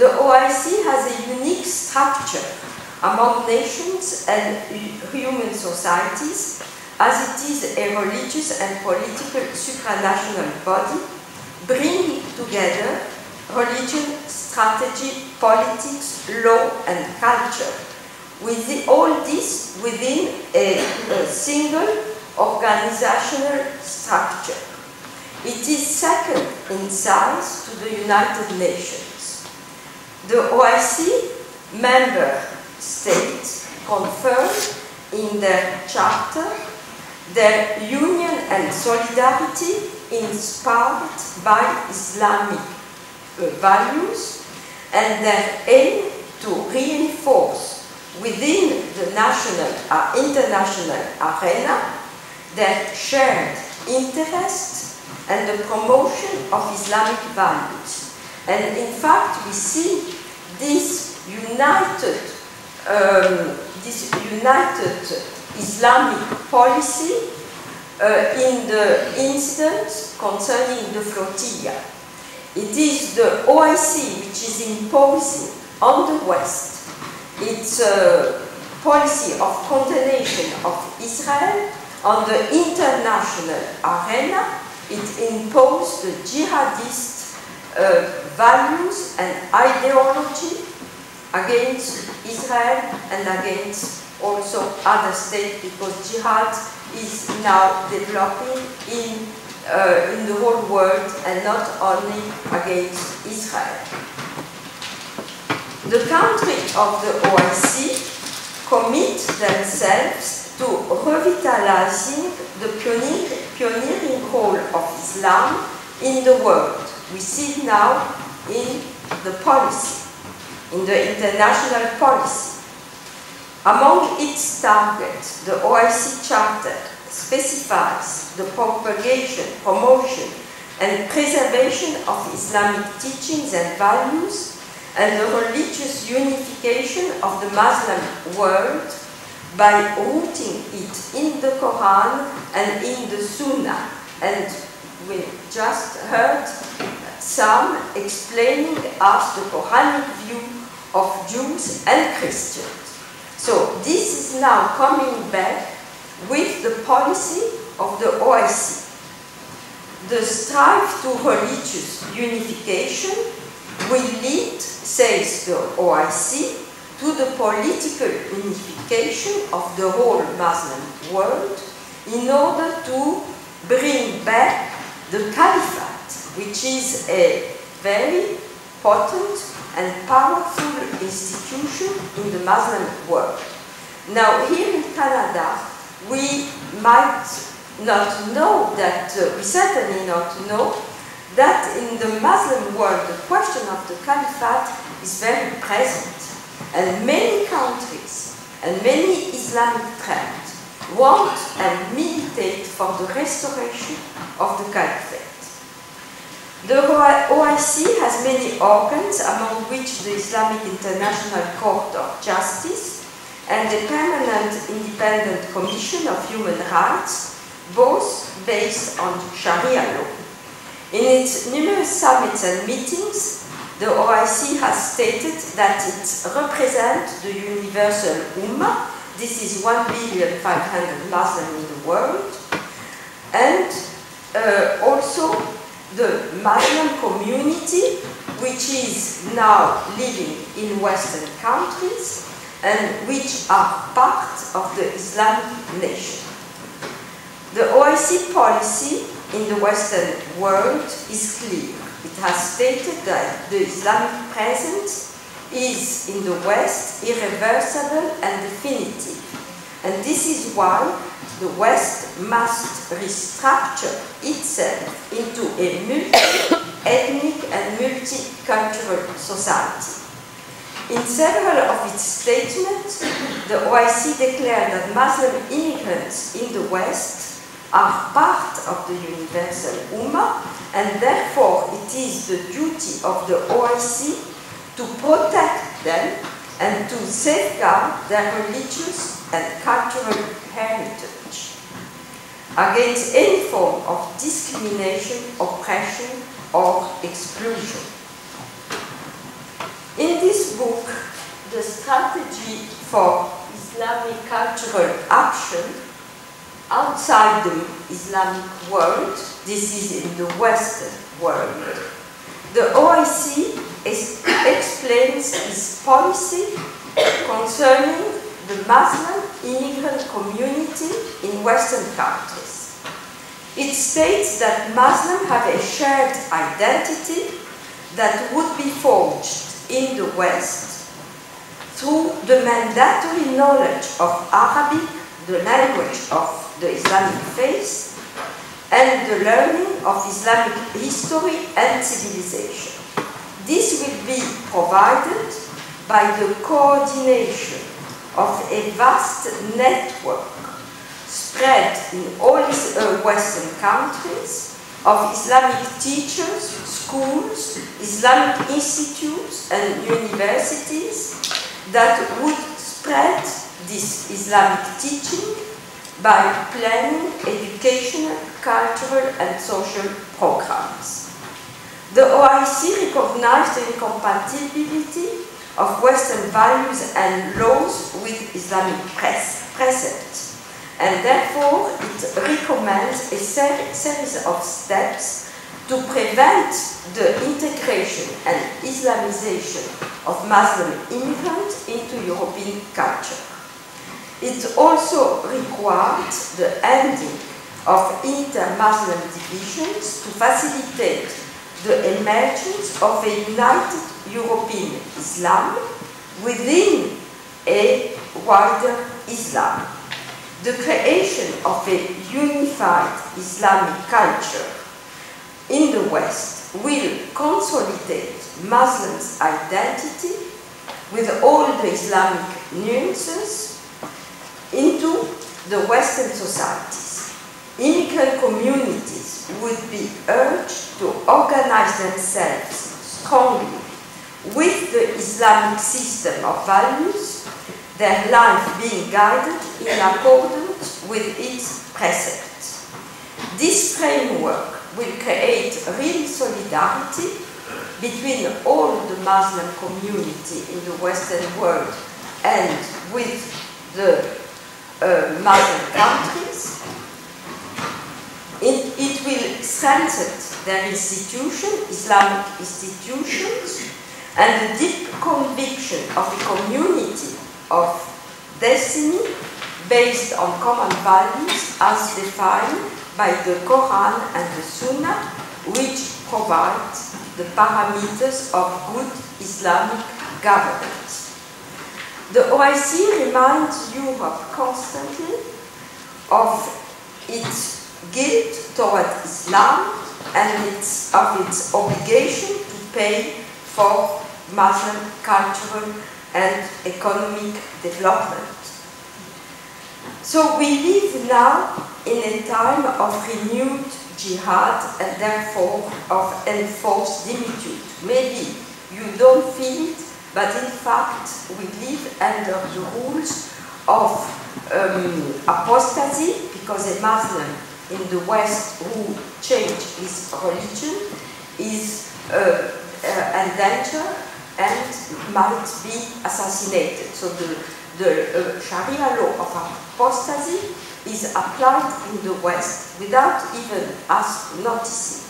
The OIC has a unique structure among nations and human societies, as it is a religious and political supranational body, bringing together religion, strategy, politics, law, and culture, with all this within a single organizational structure. It is second in size to the United Nations. The OIC member states confirm in their charter their union and solidarity inspired by Islamic values and their aim to reinforce within the national and international arena their shared interests and the promotion of Islamic values. And in fact, we see this united Islamic policy in the incidents concerning the flotilla. It is the OIC which is imposing on the West its policy of condemnation of Israel on the international arena. It imposed the jihadist values and ideology against Israel and against also other states, because jihad is now developing in the whole world and not only against Israel. The countries of the OIC commit themselves to revitalizing the pioneering role of Islam in the world. We see it now in the policy, in the international policy. Among its targets, the OIC Charter specifies the propagation, promotion, and preservation of Islamic teachings and values, and the religious unification of the Muslim world by rooting it in the Quran and in the Sunnah. And we just heard some explaining us the Quranic view of Jews and Christians. So this is now coming back with the policy of the OIC. The strive to religious unification will lead, says the OIC, to the political unification of the whole Muslim world in order to bring back the Caliphate, which is a very potent and powerful institution in the Muslim world. Now, here in Canada, we might not know that, we certainly not know that in the Muslim world, the question of the Caliphate is very present. And many countries and many Islamic tribes want and militate for the restoration of the Caliphate. The OIC has many organs, among which the Islamic International Court of Justice and the Permanent Independent Commission of Human Rights, both based on Sharia law. In its numerous summits and meetings, the OIC has stated that it represents the universal Ummah. This is 1,500,000,000 Muslims in the world, and also the Muslim community, which is now living in Western countries and which are part of the Islamic nation. The OIC policy in the Western world is clear. It has stated that the Islamic presence is in the West irreversible and definitive. And this is why the West must restructure itself into a multi-ethnic and multicultural society. In several of its statements, the OIC declared that Muslim immigrants in the West are part of the universal Ummah, and therefore it is the duty of the OIC to protect them and to safeguard their religious and cultural heritage against any form of discrimination, oppression, or exclusion. strategy for Islamic cultural action outside the Islamic world, this is in the Western world. The OIC explains its policy concerning the Muslim immigrant community in Western countries. It states that Muslims have a shared identity that would be forged in the West through the mandatory knowledge of Arabic, the language of the Islamic faith, and the learning of Islamic history and civilization. This will be provided by the coordination of a vast network spread in all Western countries of Islamic teachers, schools, Islamic institutes, and universities that would spread this Islamic teaching by planning educational, cultural, and social programs. The OIC recognized the incompatibility of Western values and laws with Islamic precepts, and therefore it recommends a series of steps to prevent the integration and Islamization of Muslim immigrants into European culture. It also required the ending of inter-Muslim divisions to facilitate the emergence of a united European Islam within a wider Islam. The creation of a unified Islamic culture in the West will consolidate Muslims' identity with all the Islamic nuances into the Western societies. Immigrant communities would be urged to organize themselves strongly with the Islamic system of values, their life being guided in accordance with its precepts. This framework will create real solidarity between all the Muslim community in the Western world and with the Muslim countries. It will strengthen their institutions, Islamic institutions, and the deep conviction of a community of destiny based on common values as defined by the Quran and the Sunnah, which provide the parameters of good Islamic governance. The OIC reminds Europe constantly of its guilt toward Islam and of its obligation to pay for Muslim cultural and economic development. So we live now in a time of renewed jihad and therefore of enforced dimitude. Maybe you don't feel it, but in fact we live under the rules of apostasy, because a Muslim in the West who changed his religion is endangered and might be assassinated. So the Sharia law of apostasy is applied in the West without even us noticing.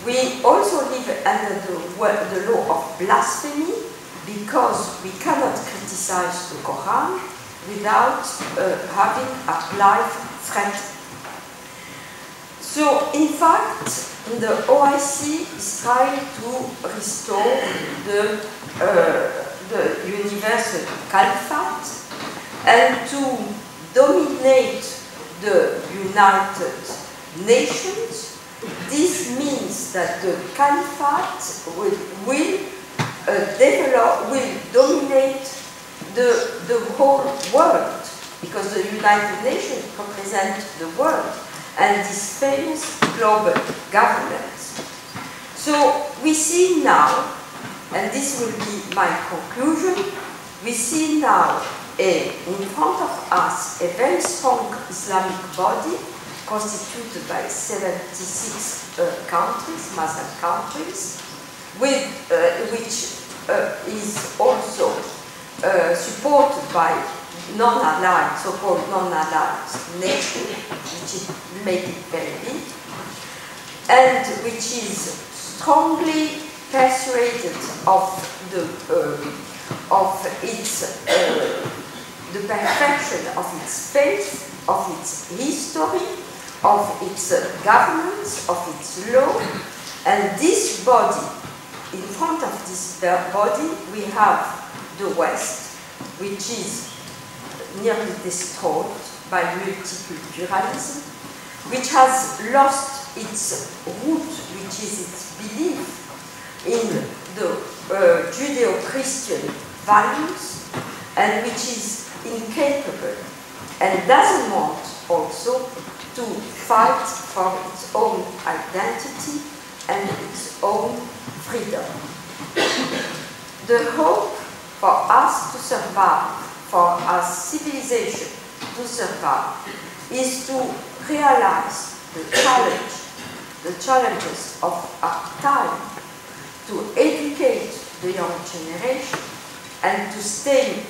We also live under the law of blasphemy, because we cannot criticize the Quran without having a life threat. So, in fact, the OIC is trying to restore the universal caliphate and to dominate the United Nations. This means that the caliphate will dominate the whole world, because the United Nations represent the world and this famous global governance. So we see now, and this will be my conclusion, we see now in front of us a very strong Islamic body constituted by 76 countries, Muslim countries, which is also supported by non-aligned, so-called non-aligned nations, which make it very big, and which is strongly persuaded of the perfection of its faith, of its history, of its governance, of its law. And this body, in front of this body, we have the West, which is nearly destroyed by multiculturalism, which has lost its root, which is its belief in the Judeo-Christian values, and which is incapable and doesn't want also to fight for its own identity and its own freedom. The hope for us to survive, for our civilization to survive, is to realize the challenges of our time, to educate the young generation, and to stay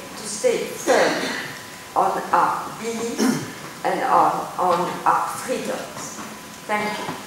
firm on our beliefs and on our freedoms. Thank you.